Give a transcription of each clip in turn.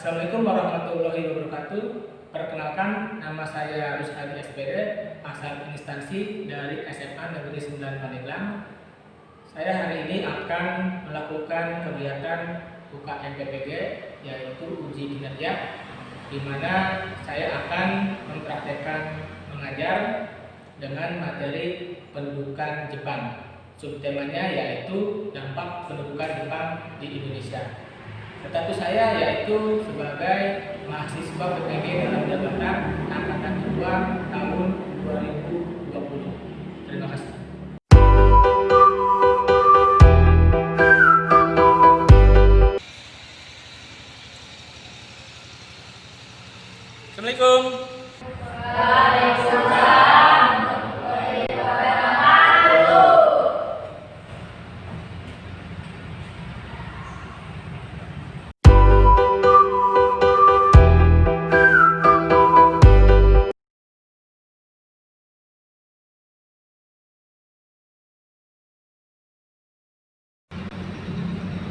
Assalamualaikum warahmatullahi wabarakatuh. Perkenalkan, nama saya Rusadi SPD, asal instansi dari SMA Negeri 9 Pandeglang. Saya hari ini akan melakukan kegiatan UKM PPG, yaitu uji kinerja, di mana saya akan mempraktekkan mengajar dengan materi pendudukan Jepang. Subtemanya yaitu dampak pendudukan Jepang di Indonesia. Status saya yaitu sebagai mahasiswa PPG dalam jabatan angkatan kedua tahun 2020. Terima kasih. Assalamualaikum.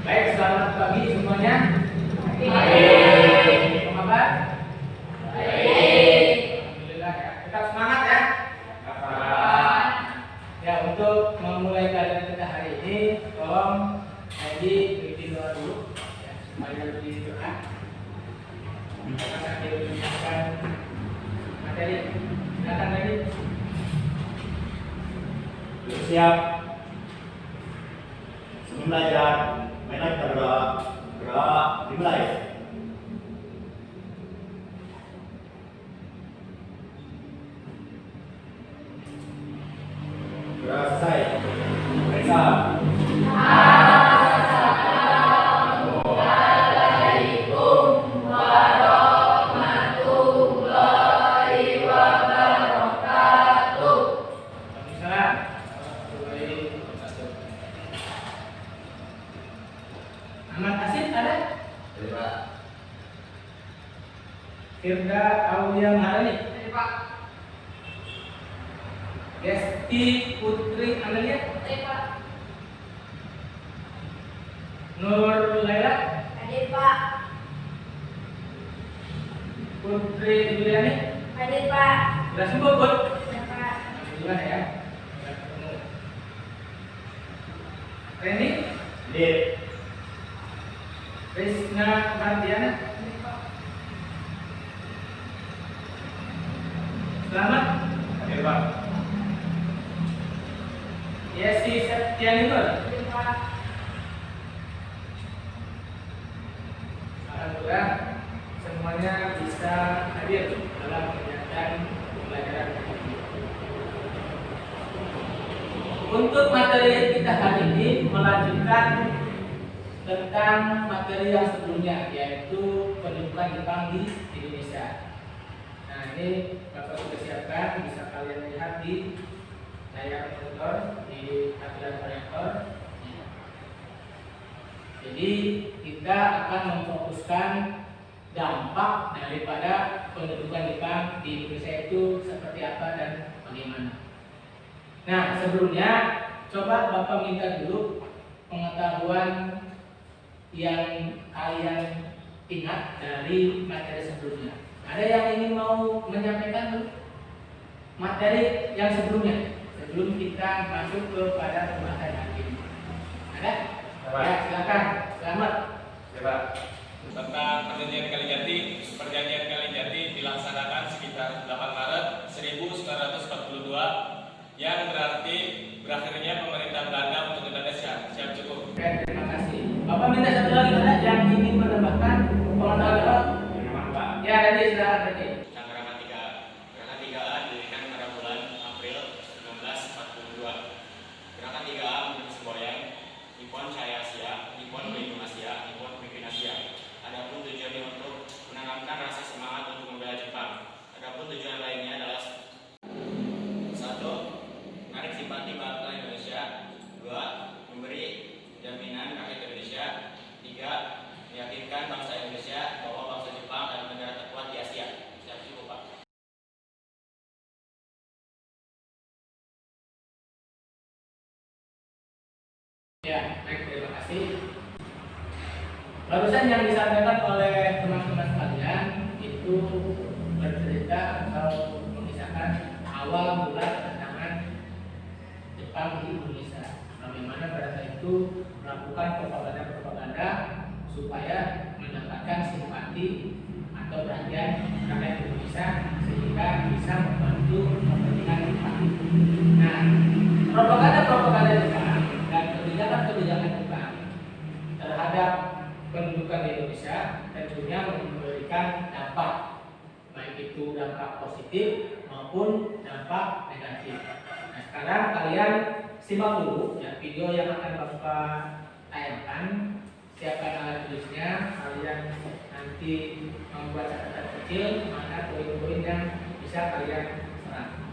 Baik, selamat pagi semuanya. Baik. Apa kabar? Baik. Alhamdulillah ya. Tetap semangat ya. Ya, untuk memulai pelajaran kita hari ini, tolong Edi bikin doa dulu ya, supaya lebih doa. Kita sambil menyiapkan materi. Silakan Edi. Siap. Sebelum belajar, mainan kita berdoa. Berdoa dimulai. Berdoa selesai. Periksa. Ahmad Asid ada? Ada Pak. Firda Aulia Maharani. Ada Pak. Desti Putri Amelia. Ada Pak. Nur Laila. Ada Pak. Putri Juliani. Ada Pak. Sudah sembuh, Bud? Ada Pak. Alhamdulillah ya. Sudah ketemu. Reni. Dit. Krisna Mardiana. Ada Pak. Selamat. Hadir Pak. Yesi Septiani Nur. Ada Pak. Alhamdulillah semuanya bisa hadir dalam kegiatan pembelajaran. Untuk materi kita hari ini melanjutkan tentang materi yang sebelumnya, yaitu pendudukan Jepang di Indonesia. Nah, ini Bapak sudah siapkan, bisa kalian lihat di layar monitor, di tampilan proyektor. Jadi kita akan memfokuskan dampak daripada pendudukan Jepang di Indonesia itu seperti apa dan bagaimana. Nah, sebelumnya coba Bapak minta dulu pengetahuan yang kalian ingat dari materi sebelumnya. Ada yang ingin mau menyampaikan dulu materi yang sebelumnya sebelum kita masuk kepada pembahasan hari ini? Ada? Ya, silakan. Selamat. Ya Pak. Tentang perjanjian Kalijati. Perjanjian Kalijati dilaksanakan sekitar 8 Maret 1942 yang berarti berakhirnya pemerintah Belanda untuk Indonesia. Siap cukup. Oke, terima kasih. Bapak minta satu lagi, ada yang ingin menambahkan pengetahuan? Ya, tadi sudah tadi. Yang gerakan 3A didirikan pada bulan April 1942. Gerakan 3A menjadi semboyan Nippon Cahaya Asia, Nippon Pelindung Asia, Nippon Pemimpin Asia. Adapun tujuannya untuk menanamkan rasa semangat untuk membela Jepang. Adapun tujuan lainnya adalah 1. Menarik simpati bangsa Indonesia. 2. Memberi jaminan rakyat Indonesia. 3. Meyakinkan bangsa Indonesia bahwa bangsa Jepang adalah negara terkuat di Asia. Siap cukup, Pak. Ya, baik, terima kasih. Barusan yang disampaikan oleh teman-teman sekalian itu bercerita atau mengisahkan awal mula kedatangan Jepang di Indonesia. Bagaimana pada saat itu melakukan propaganda supaya mendapatkan simpati atau perhatian rakyat Indonesia sehingga bisa membantu kepentingan Jepang. Nah, propaganda Jepang dan kebijakan Jepang terhadap pendudukan di Indonesia tentunya memberikan dampak, baik itu dampak positif maupun dampak negatif. Nah, sekarang kalian simak dulu ya video yang akan Bapak tayangkan. Siapkan alat tulisnya, kalian nanti membuat catatan kecil mana poin-poin yang bisa kalian serap.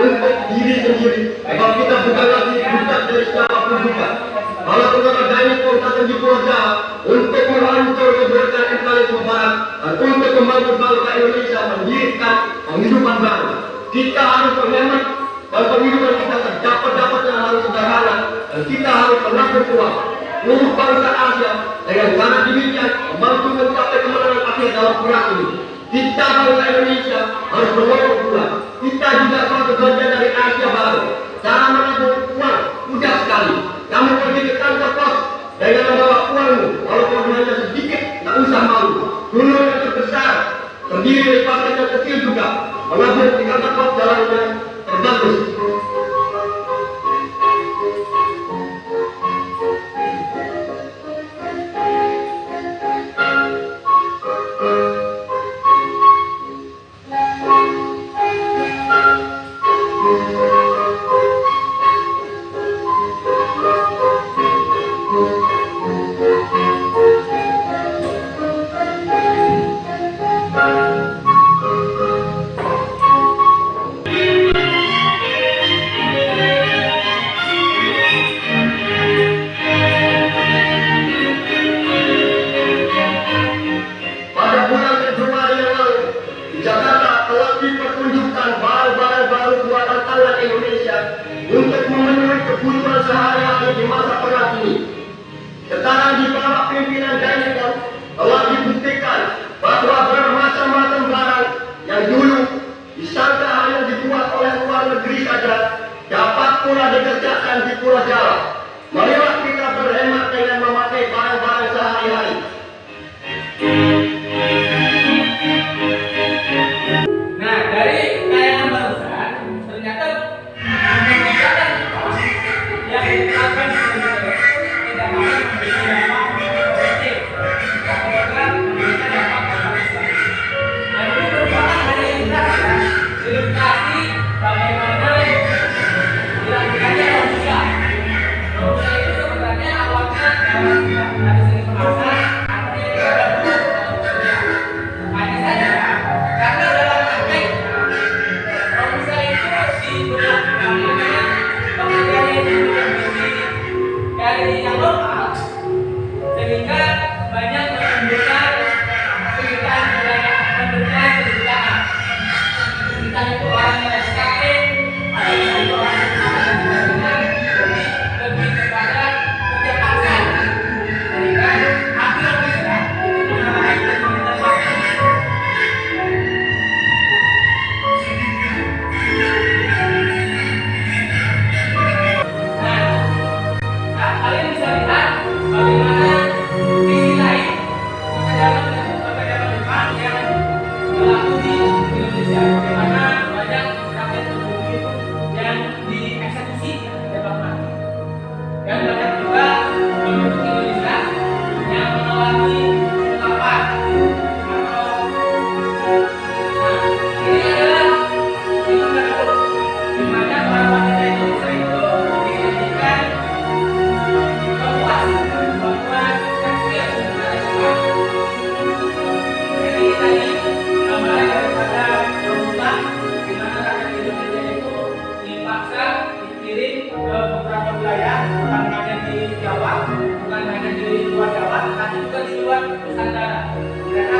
untuk diri sendiri, sebab kita bukan lagi bukan dari siapapun juga. Kalau kita adanya kekuatan di Pulau Jawa untuk menghancur keberadaan Indonesia Barat dan untuk membangun bangsa Indonesia mendirikan penghidupan baru, kita harus menghemat dan penghidupan kita terdapat yang harus sederhana dan kita harus menabung uang. Seluruh bangsa Asia dengan cara demikian membantu mencapai kemenangan akhir dalam perang ini. Kita bangsa Indonesia harus menolong pula. Kita juga suatu bagian dari Asia Baru. Cara menabung uang mudah sekali. Kamu pergi ke kantor pos dengan membawa uangmu, walaupun hanya sedikit, tak usah malu. Dulu yang terbesar terdiri dari partai yang kecil juga. Menabung di kantor pos jalannya terbagus. Untuk memenuhi kebutuhan sehari-hari di masa perang ini. Sekarang di bawah pimpinan Daniel telah dibuktikan bahwa bermacam-macam barang yang dulu disangka hanya dibuat oleh luar negeri saja dapat pula dikerjakan di Pulau Jawa. Marilah kita berhemat dengan memakai barang-barang sehari-hari.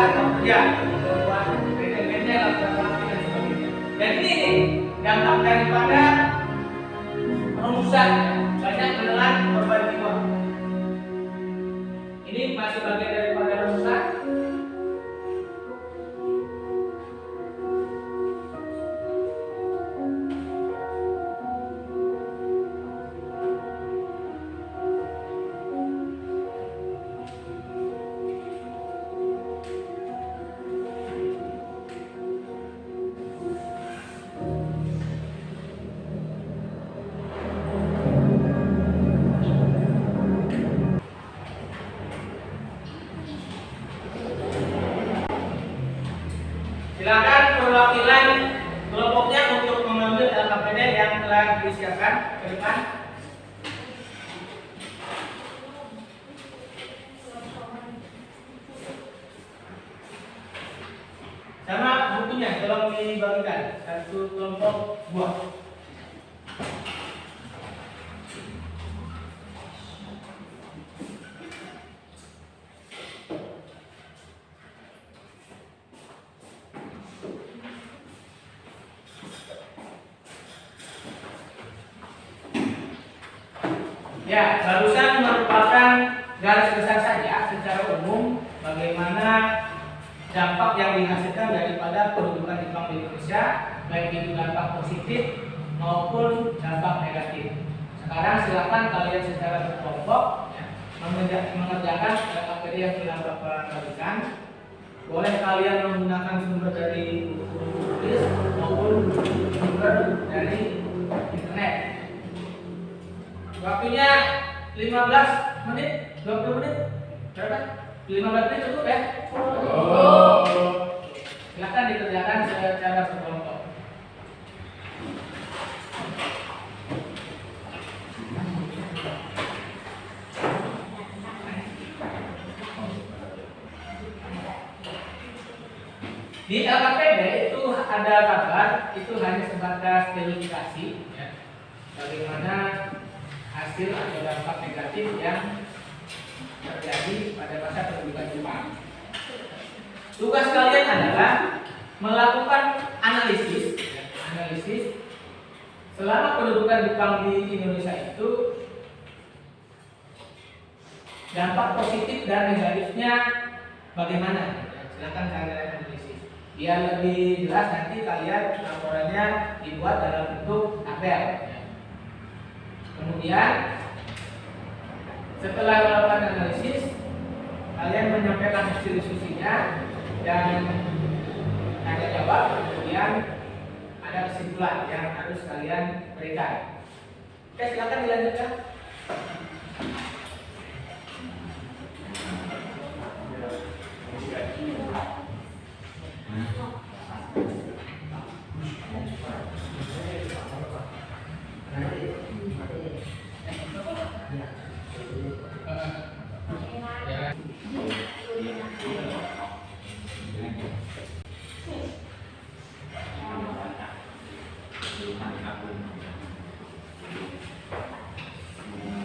atau kerja, membuat benteng-benteng, laporan dan sebagainya. Dan ini nih, dampak daripada rumusan banyak menelan korban jiwa. Ini masih bagian daripada rumusan. Silakan perwakilan kelompoknya untuk mengambil LKPD yang telah disiapkan ke depan. Sama bukunya tolong dibagikan, satu kelompok buah. Ya, barusan merupakan garis besar saja secara umum bagaimana dampak yang dihasilkan daripada pendudukan Jepang di Indonesia, baik itu dampak positif maupun dampak negatif. Sekarang silakan kalian secara berkelompok mengerjakan LKPD yang telah Bapak bagikan. Boleh kalian menggunakan sumber dari buku tulis maupun sumber dari internet. Waktunya 15 menit, 20 menit, berapa? 15 menit cukup ya? Silakan dikerjakan secara berkelompok. Di LKPD itu ada kabar, itu hanya sebatas ilustrasi, ya. Bagaimana hasil atau dampak negatif yang terjadi pada masa pendudukan Jepang. Tugas kalian adalah melakukan analisis selama pendudukan Jepang di Indonesia itu, dampak positif dan negatifnya bagaimana. Silakan kalian analisis. Biar lebih jelas nanti kalian laporannya dibuat dalam bentuk tabel. Kemudian setelah melakukan analisis, kalian menyampaikan hasil diskusinya dan tanya jawab. Kemudian ada kesimpulan yang harus kalian berikan. Oke, silakan dilanjutkan.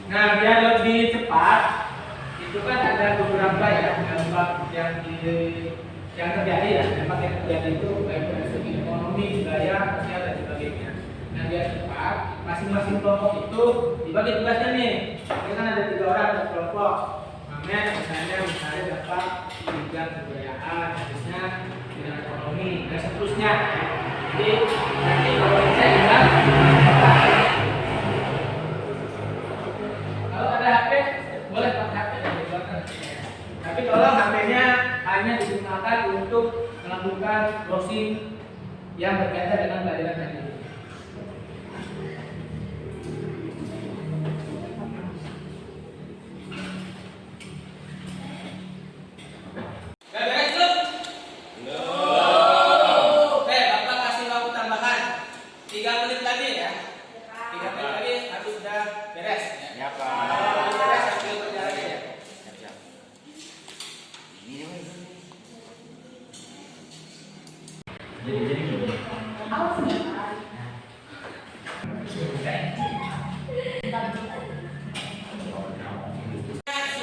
Nah, biar lebih cepat, itu kan ada beberapa ya dampak yang terjadi ya, dampak yang terjadi itu baik dari segi ekonomi, budaya, sosial dan sebagainya. Nah, biar cepat, masing-masing kelompok itu dibagi tugasnya nih. Ini kan ada 3 orang per kelompok. Misalnya dampak bidang kebudayaan, habisnya bidang ekonomi dan seterusnya. Jadi nanti kalau saya bilang kalau ada HP boleh pakai HP dan digunakan. Tapi kalau HP-nya hanya digunakan untuk melakukan browsing yang berkaitan dengan pelajaran tadi.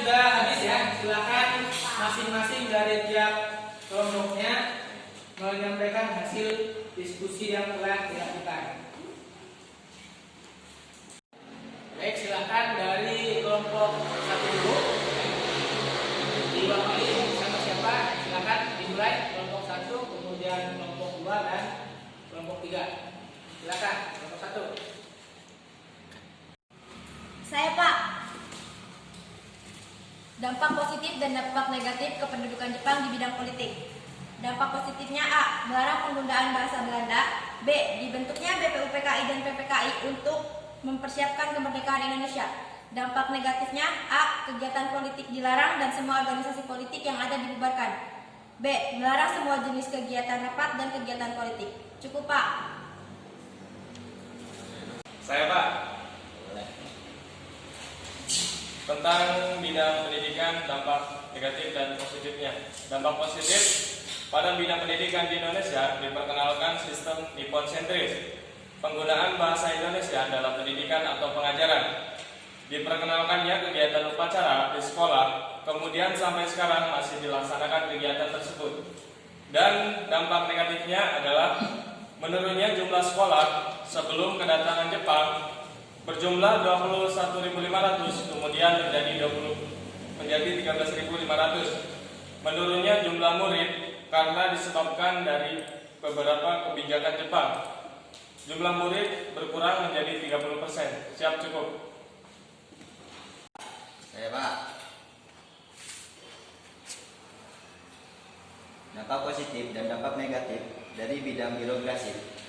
Sudah habis ya, silakan masing-masing dari tiap kelompoknya menyampaikan hasil diskusi yang telah dilakukan. Baik, silakan dari kelompok 1 dulu. Diwakili sama siapa? Silakan dimulai kelompok 1, kemudian kelompok 2 dan kelompok 3. Silakan kelompok 1. Saya Pak. Dampak positif dan dampak negatif kependudukan Jepang di bidang politik. Dampak positifnya A. Melarang penggunaan bahasa Belanda. B. Dibentuknya BPUPKI dan PPKI untuk mempersiapkan kemerdekaan Indonesia. Dampak negatifnya A. Kegiatan politik dilarang dan semua organisasi politik yang ada dibubarkan. B. Melarang semua jenis kegiatan rapat dan kegiatan politik. Cukup Pak. Saya Pak. Tentang bidang pendidikan, dampak negatif dan positifnya. Dampak positif pada bidang pendidikan di Indonesia diperkenalkan sistem Nippon sentris. Penggunaan bahasa Indonesia dalam pendidikan atau pengajaran. Diperkenalkannya kegiatan upacara di sekolah, kemudian sampai sekarang masih dilaksanakan kegiatan tersebut. Dan dampak negatifnya adalah menurunnya jumlah sekolah sebelum kedatangan Jepang berjumlah 21.500, kemudian menjadi 13.500. Menurunnya jumlah murid karena disebabkan dari beberapa kebijakan Jepang. Jumlah murid berkurang menjadi 30%. Siap, cukup. Saya Pak. Dampak positif dan dampak negatif dari bidang birokrasi.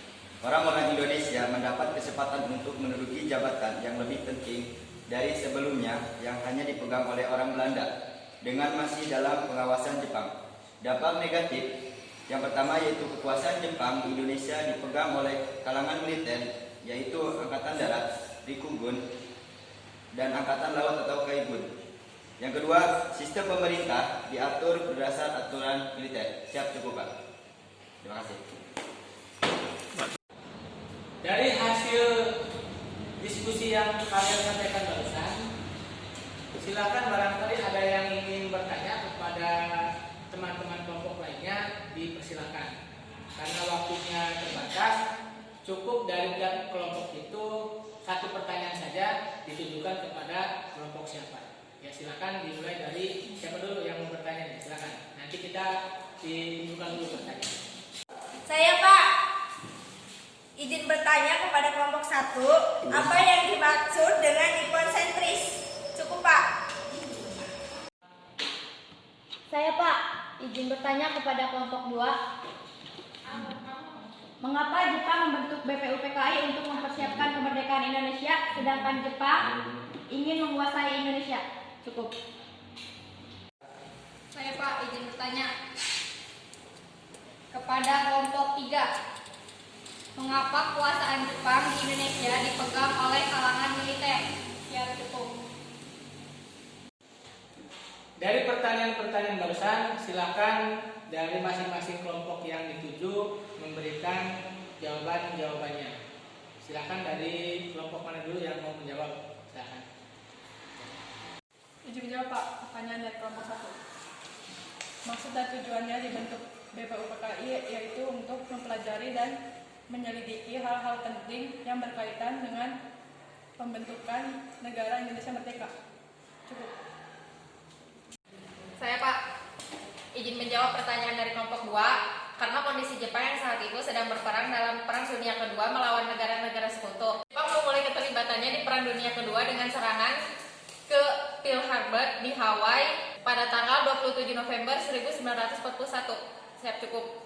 Orang-orang Indonesia mendapat kesempatan untuk menduduki jabatan yang lebih penting dari sebelumnya yang hanya dipegang oleh orang Belanda dengan masih dalam pengawasan Jepang. Dampak negatif yang pertama yaitu kekuasaan Jepang di Indonesia dipegang oleh kalangan militer, yaitu Angkatan Darat, Rikugun, dan Angkatan Laut atau Kaibun. Yang kedua, sistem pemerintah diatur berdasar aturan militer. Siap, cukup Pak. Terima kasih. Dari hasil diskusi yang kalian sampaikan barusan, silakan barangkali ada yang ingin bertanya kepada teman-teman kelompok lainnya, dipersilakan. Karena waktunya terbatas, cukup dari tiap kelompok itu satu pertanyaan saja ditujukan kepada kelompok siapa. Ya, silakan dimulai dari siapa dulu yang mau bertanya. Silakan. Nanti kita ditunjukkan dulu pertanyaan. Saya Pak. Izin bertanya kepada kelompok 1, apa yang dimaksud dengan Nippon sentris? Cukup Pak. Saya Pak. Izin bertanya kepada kelompok 2. Mengapa Jepang membentuk BPUPKI untuk mempersiapkan kemerdekaan Indonesia, sedangkan Jepang ingin menguasai Indonesia? Cukup. Saya Pak, izin bertanya kepada kelompok 3. Mengapa kekuasaan Jepang di Indonesia dipegang oleh kalangan militer? Ya, cukup. Dari pertanyaan-pertanyaan barusan, silakan dari masing-masing kelompok yang dituju memberikan jawaban-jawabannya. Silakan dari kelompok mana dulu yang mau menjawab? Silakan. Izin menjawab Pak, pertanyaan dari kelompok 1. Maksud dan tujuannya dibentuk BPUPKI yaitu untuk mempelajari dan menyelidiki hal-hal penting yang berkaitan dengan pembentukan negara Indonesia merdeka. Cukup. Saya Pak, izin menjawab pertanyaan dari kelompok 2. Karena kondisi Jepang yang saat itu sedang berperang dalam Perang Dunia Kedua melawan negara-negara sekutu. Jepang memulai keterlibatannya di Perang Dunia Kedua dengan serangan ke Pearl Harbor di Hawaii pada tanggal 27 November 1941. Siap, cukup.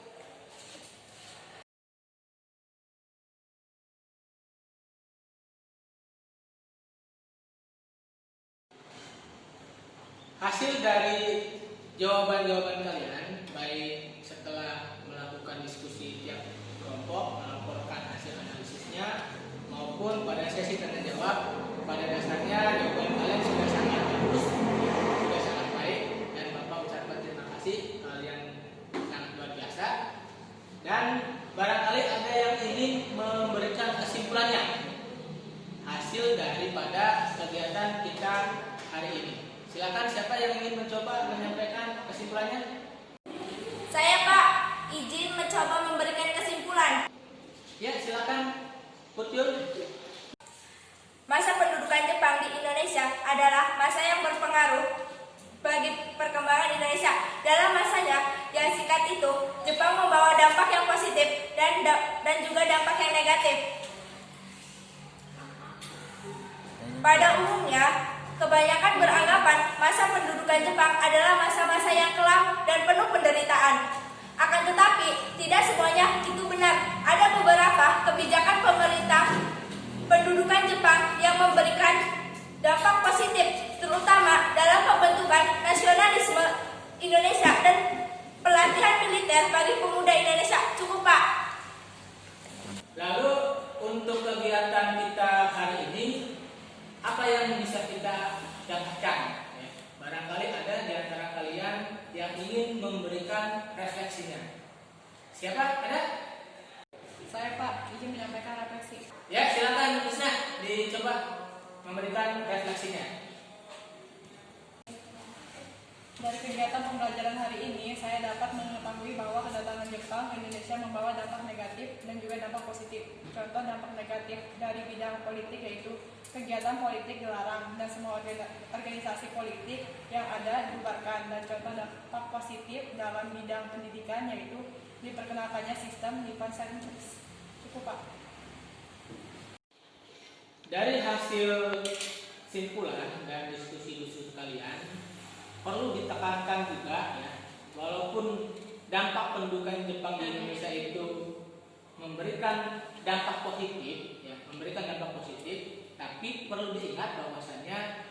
Hasil dari jawaban-jawaban kalian, baik setelah melakukan diskusi tiap kelompok, melaporkan hasil analisisnya, maupun pada sesi tanya jawab, pada dasarnya jawaban kalian sudah sangat bagus, sudah sangat baik, dan Bapak ucapkan terima kasih, kalian sangat luar biasa. Dan barangkali ada yang ingin memberikan kesimpulannya, hasil daripada kegiatan kita hari ini. Silakan, siapa yang ingin mencoba menyampaikan kesimpulannya? Saya mencoba memberikan kesimpulan. Ya, silakan, Kutyun. Masa pendudukan Jepang di Indonesia adalah masa yang berpengaruh bagi perkembangan Indonesia. Dalam masanya yang singkat itu, Jepang membawa dampak yang positif dan juga dampak yang negatif. Pada umumnya, kebanyakan beranggapan masa pendudukan Jepang adalah masa-masa yang kelam dan penuh penderitaan. Akan tetapi, tidak semuanya itu benar. Ada beberapa kebijakan pemerintah pendudukan Jepang yang memberikan dampak positif, terutama dalam pembentukan nasionalisme Indonesia dan pelatihan militer bagi pemuda Indonesia. Cukup, Pak. Lalu untuk kegiatan kita hari ini, apa yang bisa kita dapatkan? Ya, barangkali ada di antara kalian yang ingin memberikan refleksinya. Siapa? Ada? Saya, Pak, izin menyampaikan refleksi. Ya, silakan Krisna, dicoba memberikan refleksinya. Dari kegiatan pembelajaran hari ini, saya dapat mengetahui bahwa kedatangan Jepang ke Indonesia membawa dampak negatif dan juga dampak positif. Contoh dampak negatif dari bidang politik yaitu kegiatan politik dilarang dan semua organisasi politik yang ada dibubarkan. Dan contoh dampak positif dalam bidang pendidikan yaitu diperkenalkannya sistem Nippon Sentris. Cukup, Pak. Dari hasil simpulan dan diskusi kalian, perlu ditekankan juga ya, walaupun dampak pendudukan Jepang di Indonesia itu memberikan dampak positif, ya, tapi perlu diingat bahwasanya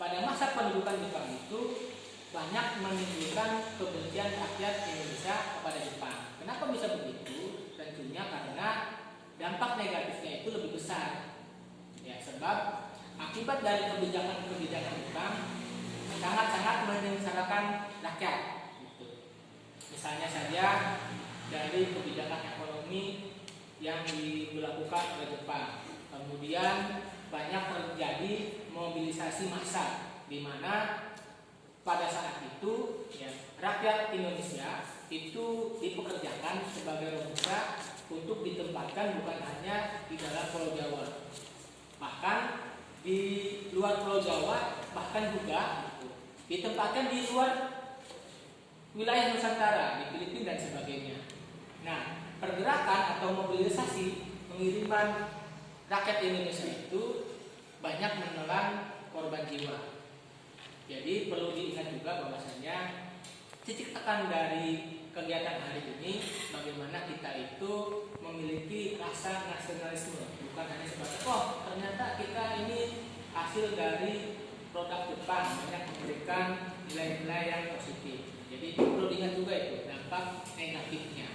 pada masa pendudukan Jepang itu banyak menimbulkan kebencian rakyat Indonesia kepada Jepang. Kenapa bisa begitu? Tentunya karena dampak negatifnya itu lebih besar. Ya, sebab akibat dari kebijakan-kebijakan Jepang sangat-sangat menyengsarakan rakyat. Gitu. Misalnya saja dari kebijakan ekonomi yang dilakukan oleh Jepang. Kemudian banyak terjadi mobilisasi massal, di mana pada saat itu ya, rakyat Indonesia itu dipekerjakan sebagai robusta untuk ditempatkan bukan hanya di dalam Pulau Jawa, bahkan di luar Pulau Jawa, bahkan juga ditempatkan di luar wilayah Nusantara, di Filipina dan sebagainya. Nah, pergerakan atau mobilisasi pengiriman rakyat Indonesia itu banyak menelan korban jiwa. Jadi perlu diingat juga bahwasanya titik tekan dari kegiatan hari ini bagaimana kita itu memiliki rasa nasionalisme, bukan hanya sebatas ternyata kita ini hasil dari produk Jepang, banyak memberikan nilai-nilai yang positif. Jadi perlu diingat juga itu dampak negatifnya.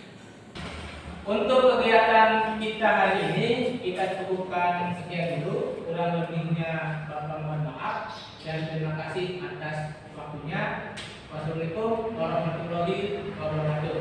Untuk kegiatan kita hari ini kita cukupkan sekian dulu. Kurang lebihnya Bapak mohon maaf dan terima kasih atas waktunya. Wassalamualaikum warahmatullahi wabarakatuh.